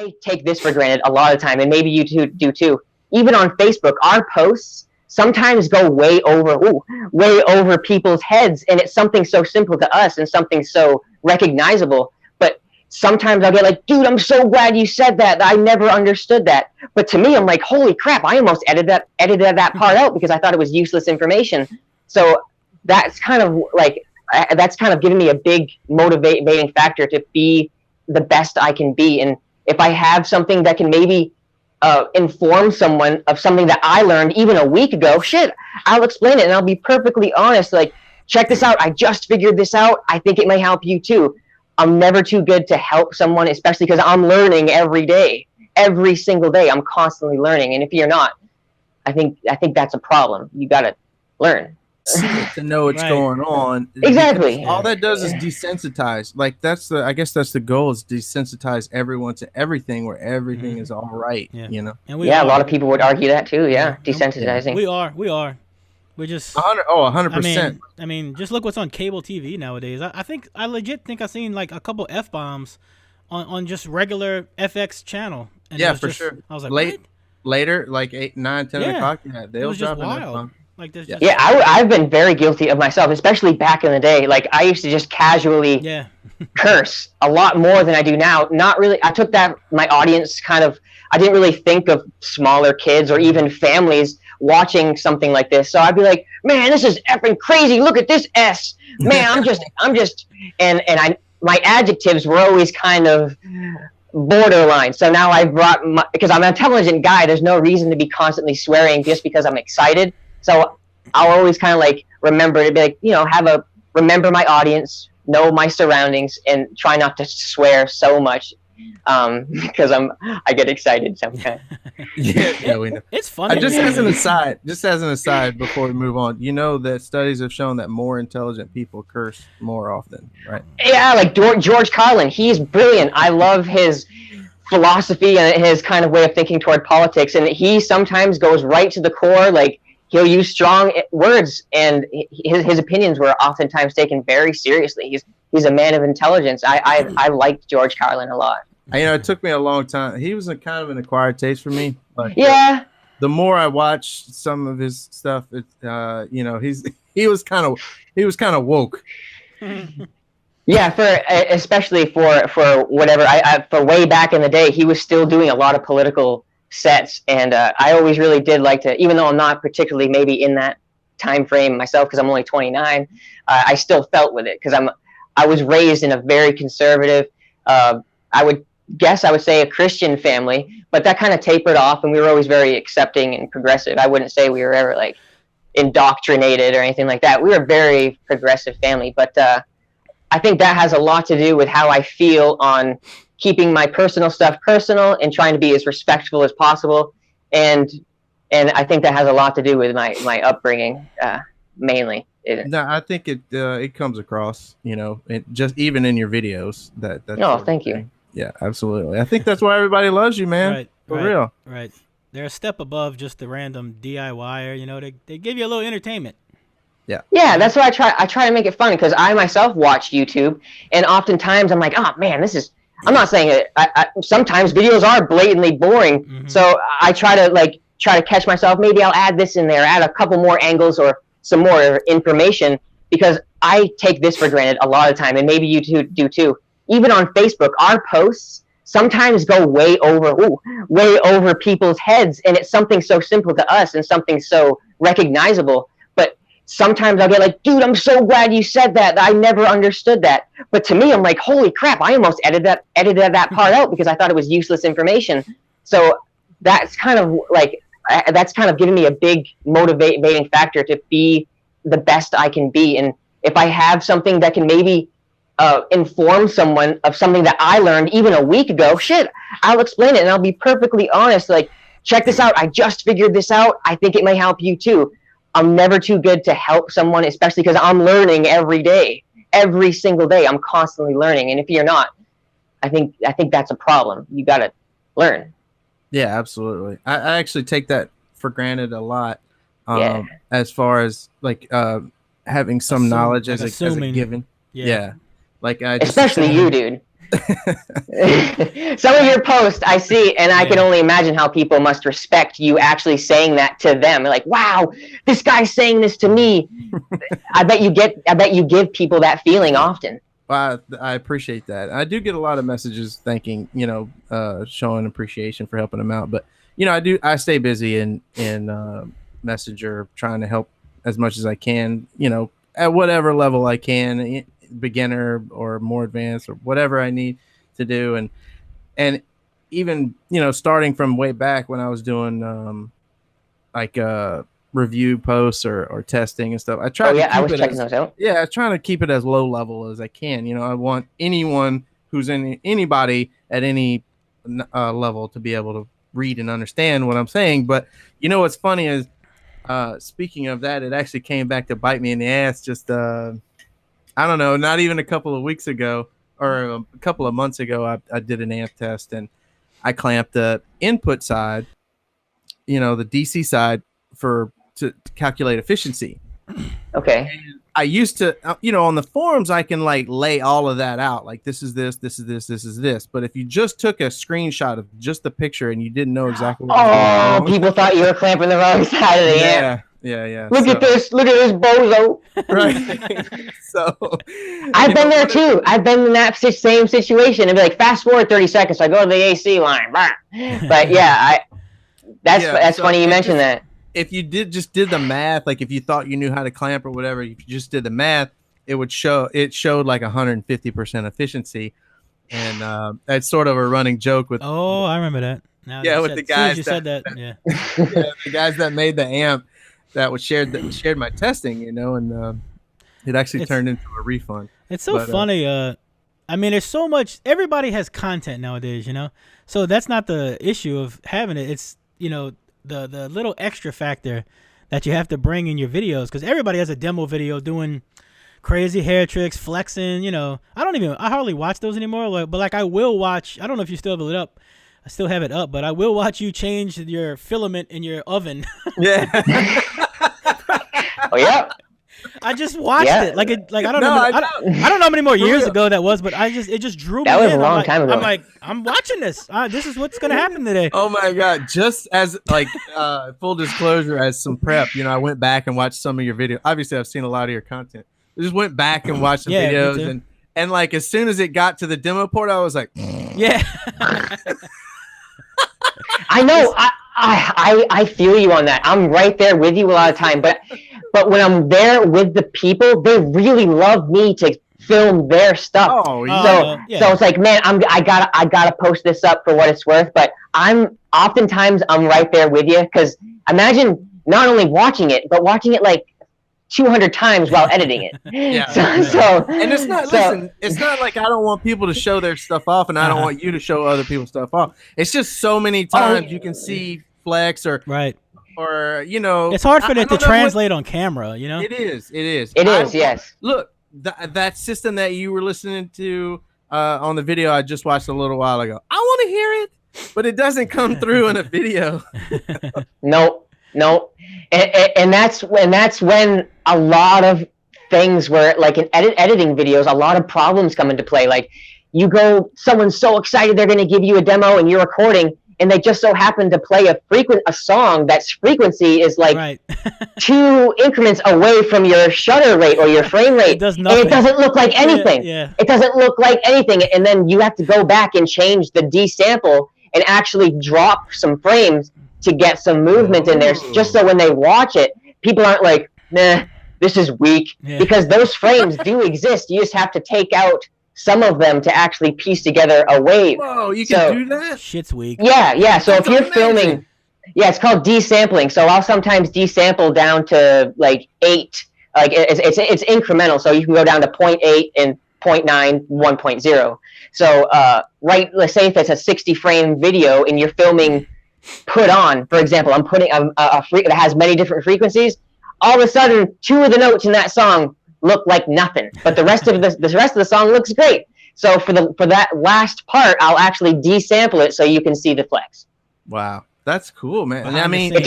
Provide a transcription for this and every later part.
I take this for granted a lot of the time, and maybe you two do too. Even on Facebook, our posts sometimes go way over people's heads, and it's something so simple to us and something so recognizable. But sometimes I'll get like, dude, I'm so glad you said that. I never understood that. But to me, I'm like, holy crap, I almost edited that part out because I thought it was useless information. So that's kind of giving me a big motivating factor to be the best I can be. And if I have something that can maybe inform someone of something that I learned even a week ago, shit, I'll explain it and I'll be perfectly honest. Like, check this out. I just figured this out. I think it may help you too. I'm never too good to help someone, especially because I'm learning every day. Every single day, I'm constantly learning. And if you're not, I think that's a problem. You got to learn. To know what's going on. Exactly. All that does is desensitize. Like I guess that's the goal, is desensitize everyone to everything, where everything is all right. You know. And a lot of people would argue that too. Yeah, desensitizing. We are. We're just 100%. I mean, just look what's on cable TV nowadays. I legit think I've seen like a couple F-bombs on just regular FX channel. And yeah, for sure. I was like, later, like 8, 9, 10 o'clock. Yeah, they'll drop an F-bomb. Like this. I've been very guilty of myself, especially back in the day. Like, I used to just casually curse a lot more than I do now. Not really. I took that, my audience I didn't really think of smaller kids or even families watching something like this. So I'd be like, man, this is effing crazy. Look at this S. Man, my adjectives were always kind of borderline. So now because I'm an intelligent guy, there's no reason to be constantly swearing just because I'm excited. So I'll always kind of like remember to be like, remember my audience, know my surroundings, and try not to swear so much because I get excited sometimes. Yeah, we know. It's funny. Just as an aside, before we move on, you know that studies have shown that more intelligent people curse more often, right? Yeah, like George Carlin, he's brilliant. I love his philosophy and his kind of way of thinking toward politics, and he sometimes goes right to the core. Like, he'll use strong words, and his opinions were oftentimes taken very seriously. He's a man of intelligence. I liked George Carlin a lot. It took me a long time. He was kind of an acquired taste for me. But the more I watched some of his stuff, he was kind of woke. Yeah, especially for whatever for way back in the day, he was still doing a lot of political sets, and I always really did like to, even though I'm not particularly maybe in that time frame myself because I'm only 29, I still felt with it because I was raised in a very conservative, I would say a Christian family, but that kind of tapered off, and we were always very accepting and progressive. I wouldn't say we were ever like indoctrinated or anything like that. We were a very progressive family, but I think that has a lot to do with how I feel on keeping my personal stuff personal and trying to be as respectful as possible. And I think that has a lot to do with my upbringing, mainly. No, I think it comes across, just even in your videos. Thank you. Yeah, absolutely. I think that's why everybody loves you, man. For real. Right. They're a step above just the random DIYer. They give you a little entertainment. Yeah. Yeah, that's what I try to make it fun, because I myself watch YouTube, and oftentimes I'm like, oh man, this is. I'm not saying it. Sometimes videos are blatantly boring, so I try to catch myself. Maybe I'll add this in there, add a couple more angles or some more information, because I take this for granted a lot of the time, and maybe you two do too. Even on Facebook, our posts sometimes go way over people's heads, and it's something so simple to us and something so recognizable. But sometimes I'll get like, dude, I'm so glad you said that. I never understood that. But to me, I'm like, holy crap, I almost edited that part out because I thought it was useless information. So that's kind of giving me a big motivating factor to be the best I can be. And if I have something that can maybe inform someone of something that I learned even a week ago, shit, I'll explain it and I'll be perfectly honest. Like, check this out. I just figured this out. I think it may help you too. I'm never too good to help someone, especially because I'm learning every day. Every single day, I'm constantly learning. And if you're not, I think that's a problem. You got to learn. Yeah, absolutely. I actually take that for granted a lot. As far as like having some knowledge as a given. Yeah. Like especially you, dude. Some of your posts I see, and I can only imagine how people must respect you actually saying that to them. Like, wow, this guy's saying this to me. I bet you give people that feeling often. Well, I appreciate that. I do get a lot of messages thanking, showing appreciation for helping them out. But I stay busy in Messenger, trying to help as much as I can, at whatever level I can, beginner or more advanced or whatever I need to do. And even, starting from way back when I was doing review posts or testing and stuff, I try I was checking those out. Yeah, trying to keep it as low level as I can. I want anyone who's anybody at any level to be able to read and understand what I'm saying. But what's funny is, speaking of that, it actually came back to bite me in the ass just I don't know, not even a couple of weeks ago or a couple of months ago. I did an amp test and I clamped the input side, the DC side to calculate efficiency. Okay. And I used to, on the forums, I can lay all of that out. Like, this is this, this is this, this is this. But if you just took a screenshot of just the picture and you didn't know exactly what was going on, people thought you were clamping the wrong side of the amp. Yeah. Look at this bozo. Right. So I've been there too. I've been in that same situation. And be like, fast forward 30 seconds. So I go to the AC line. But yeah, that's funny you mentioned that. If you did the math, like if you thought you knew how to clamp or whatever, if you just did the math, it showed like 150% efficiency. And that's sort of a running joke with. Oh, I remember that. Now with the guys you said that. Yeah, the guys that made the amp that was shared my testing, and it actually turned into a refund. It's so funny. I mean, there's so much. Everybody has content nowadays, so that's not the issue of having it. It's the little extra factor that you have to bring in your videos, because everybody has a demo video doing crazy hair tricks, flexing. I hardly watch those anymore. But I will watch. I don't know if you still have it up. I still have it up, but I will watch you change your filament in your oven. Yeah. Oh yeah. I just watched it. I don't know. I don't know how many more years ago that was, but it just drew me in. That was a long time ago. I'm like, I'm watching this. This is what's gonna happen today. Oh my god! Just as full disclosure, as some prep, I went back and watched some of your videos. Obviously, I've seen a lot of your content. I just went back and watched the videos, and as soon as it got to the demo port, I was like, yeah. I know. I feel you on that. I'm right there with you a lot of time, but when I'm there with the people, they really love me to film their stuff. Oh, yeah. So it's like, man, I gotta post this up for what it's worth. But I'm right there with you, because imagine not only watching it, but watching it 200 times while editing it. Yeah. So and it's not. Listen, it's not like I don't want people to show their stuff off, and I don't want you to show other people's stuff off. It's just so many times you can see flex or right. Or it's hard for it to translate on camera. It is. Yes. Look, that system that you were listening to on the video I just watched a little while ago. I want to hear it, but it doesn't come through in a video. No. And that's when a lot of things where, in editing videos, a lot of problems come into play. Someone's so excited they're going to give you a demo and you're recording, and they just so happen to play a song that's frequency is right. 2 increments away from your shutter rate or your frame rate. It does nothing. And it doesn't look like anything. Yeah. It doesn't look like anything. And then you have to go back and change the D-sample and actually drop some frames to get some movement in there, just so when they watch it, people aren't like, nah, this is weak. Yeah. Because those frames do exist. You just have to take out some of them to actually piece together a wave. Whoa, you can do that? Shit's weak. Yeah. So if you're filming, it's called desampling. So I'll sometimes desample down to 8. It's incremental. So you can go down to 0.8 and 0.9, 1.0. So let's say if it's a 60 frame video and you're filming put on, for example, I'm putting a that has many different frequencies. All of a sudden, 2 of the notes in that song look like nothing, but the rest of the song looks great. So for that last part, I'll actually desample it so you can see the flex. Wow, That's cool, man. Behind I the mean, scenes.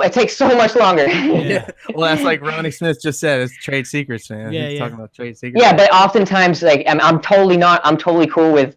It takes so much longer. Yeah. Well, that's like Ronnie Smith just said. It's trade secrets, man. Yeah, He's yeah. talking about trade secrets. Yeah, but oftentimes, like, I'm totally cool with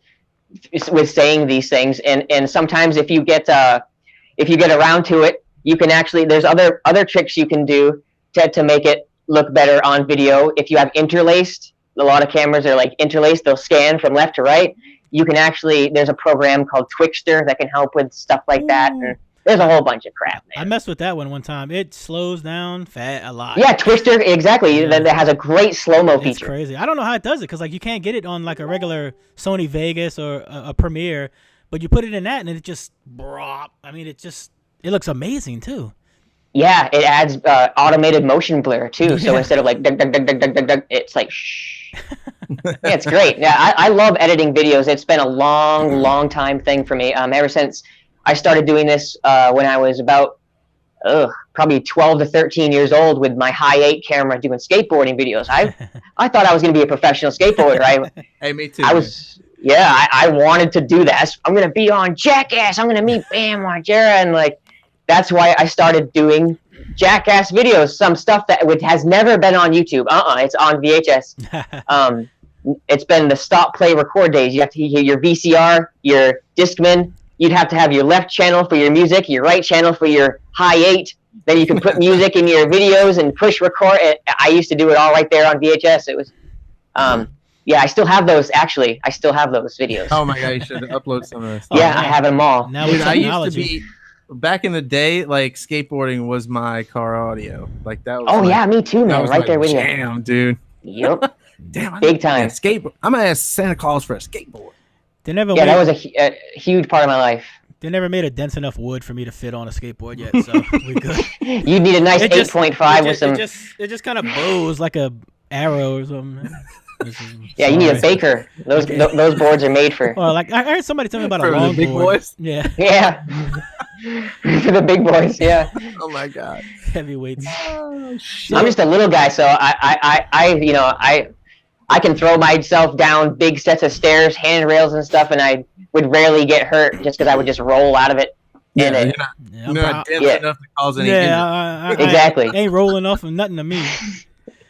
saying these things, and sometimes if you get around to it, you can actually, there's other tricks you can do to make it look better on video. If you have interlaced, a lot of cameras are like interlaced, they'll scan from left to right. You can actually, there's a program called Twixtor that can help with stuff like that. And there's a whole bunch of crap, man. I messed with that one time. It slows down a lot. Yeah, Twixtor, exactly. Yeah. That has a great slow-mo It's feature. crazy. I don't know how it does it, because like you can't get it on like a regular Sony Vegas or a Premiere, but you put it in that and it just, I mean, it looks amazing too. Yeah, it adds automated motion blur too. So Yeah. instead of like dug, dug, dug, dug, dug, dug, dug, it's like shh. Yeah, it's great. Yeah, I love editing videos. It's been a long time thing for me. Ever since I started doing this when I was about probably 12 to 13 years old with my Hi8 camera doing skateboarding videos. I thought I was going to be a professional skateboarder. Hey, me too. I wanted to do that. I'm going to be on Jackass. I'm going to meet Bam Margera, and like that's why I started doing Jackass videos. Some stuff that has never been on YouTube. It's on VHS. It's been the stop, play, record days. You have to hear your VCR, your Discman. You'd have to have your left channel for your music, your right channel for your Hi8. Then you can put music in your videos and push record. I used to do it all right there on VHS. It was, yeah, I still have those. Actually, I still have those videos. Oh my god, you should upload some of this. Yeah, I have them all. Now Dude, with I used technology. to be back in the day. Like skateboarding was my car audio. Like that was. Oh like, yeah, me too, that man. was Right like, there with you. damn, dude. Yep. Damn, Big time. Skateboard. I'm gonna ask Santa Claus for a skateboard. They never Yeah, made, that was a huge part of my life. they never made a dense enough wood for me to fit on a skateboard yet, so we good. You need a nice It just- 8.5 with some. It just kind of bows like a arrow or something. Yeah, you need a Sorry. baker. Those Okay. those boards are made for. Or like I heard somebody tell me about a For the longboard. big boys? Yeah, Yeah. For the big boys. Yeah. Oh my god. heavyweights. Oh shit. I'm just a little guy, so I can throw myself down big sets of stairs, handrails, and stuff, and I would rarely get hurt just because I would just roll out of it. Yeah, And you're Yeah, not, you're not dense Yeah. enough to cause any yeah, injury. Exactly. I ain't rolling off of nothing to me.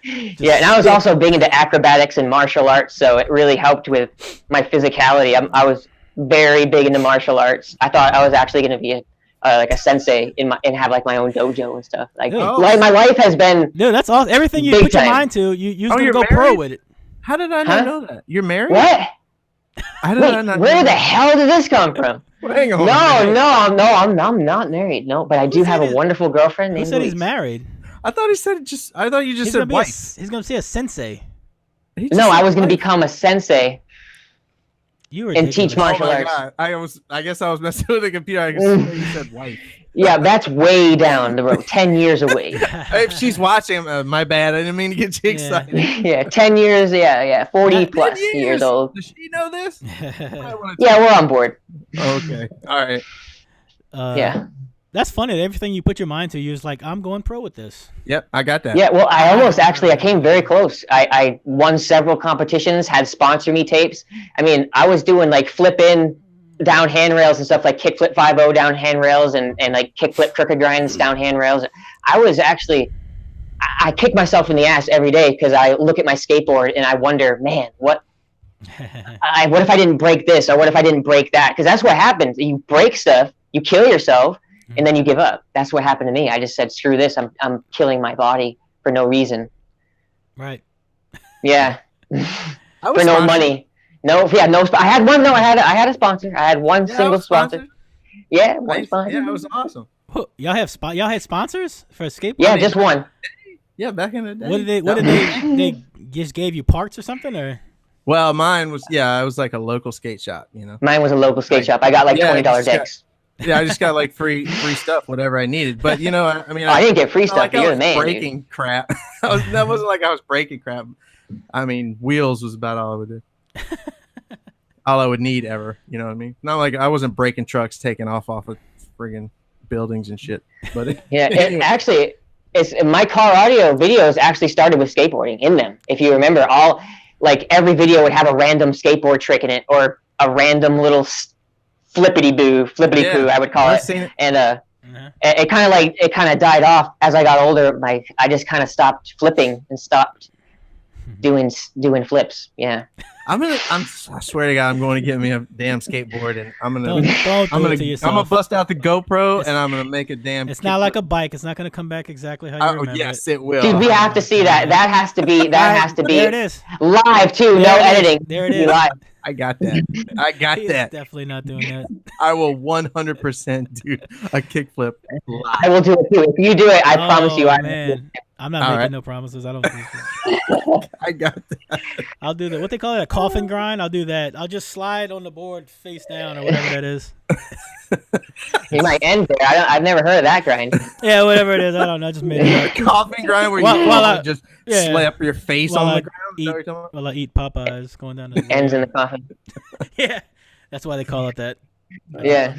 Yeah, and I was also big into acrobatics and martial arts, so it really helped with my physicality. I was very big into martial arts. I thought I was actually going to be like a sensei and have like my own dojo and stuff. Like, Oh. like my life has been. Dude, that's all. Everything you Big put your time. mind to, you're gonna you're go pro married? with it. How did I Huh? not know that? You're married? What? How did I Wait, not where know the that? hell did this come from? Well, hang on. I'm not married. No, but I do have a wonderful girlfriend Who named said he's Louise. married? I thought he said just. I thought you just He's said gonna be wife. he's gonna say a sensei. He just No, said I was going to wife. become a sensei. You were And teach ridiculous. martial Oh my arts. God. I guess I was messing with the computer. I guess you said wife. Yeah, that's way down the road, 10 years away. If she's watching, my bad. I didn't mean to get you Yeah. excited. Yeah, 10 years, yeah, 40 plus 10 years old. Does she know this? I wanna Yeah, we're on board. Okay. All right. Yeah. That's funny. Everything you put your mind to, you're just like, I'm going pro with this. Yep. I got that. Yeah, well, I came very close. I won several competitions, had sponsor me tapes. I mean, I was doing like flip in down handrails and stuff, like kickflip 5-0 down handrails and like kickflip crooked grinds down handrails. I kick myself in the ass every day because I look at my skateboard and I wonder, man, what if I didn't break this, or what if I didn't break that? Because that's what happens. You break stuff, you kill yourself, and then you give up. That's what happened to me. I just said, screw this. I'm killing my body for no reason. Right. Yeah. I For was no sponsored. money. No, yeah, no. I had one. No, I had a sponsor. I had one Yeah, I single was sponsor. Yeah, one sponsor. Yeah, it was awesome. Y'all had sponsors for skateboarding? Yeah, just one. Yeah, back in the day. What did they just gave you parts or something, or? Well, mine was I was like a local skate shop, you know. Mine was a local skate shop. I got like Yeah, $20 just got- decks. Yeah, I just got like free stuff, whatever I needed. But you know, I mean, Oh, I didn't get free not stuff, like but I you're was the man, dude. breaking crap. That wasn't like I was breaking crap. I mean, wheels was about all I would do. All I would need ever. You know what I mean? Not like I wasn't breaking trucks, taking off of friggin' buildings and shit. But Yeah, anyway. it's my car audio videos actually started with skateboarding in them. If you remember, every video would have a random skateboard trick in it, or a random little flippity poo, I would call I've it. seen it. And it kind of died off as I got older. Like I just kind of stopped flipping and stopped doing flips. Yeah. I swear to God, I'm going to get me a damn skateboard, and I'm gonna bust out the GoPro, and I'm gonna make a damn. It's not like a bike. It's not gonna come back exactly how you remember. Yes, it will. Dude, we have to see that. That has to be. There it is. Live too. No editing. There it is. Live. I got that. He's definitely not doing that. I will 100% do a kickflip live. I will do it too. If you do it, I promise you. I'm not making no promises. I don't think so. I got that. I'll do that. What they call it, a coffin grind? I'll do that. I'll just slide on the board face down or whatever that is. You might end there. I've never heard of that grind. Yeah, whatever it is. I don't know. I just made it up. Coffin grind where you just slap your face on the ground. While I eat Popeyes going down the ends in the coffin. Yeah, that's why they call it that. Yeah.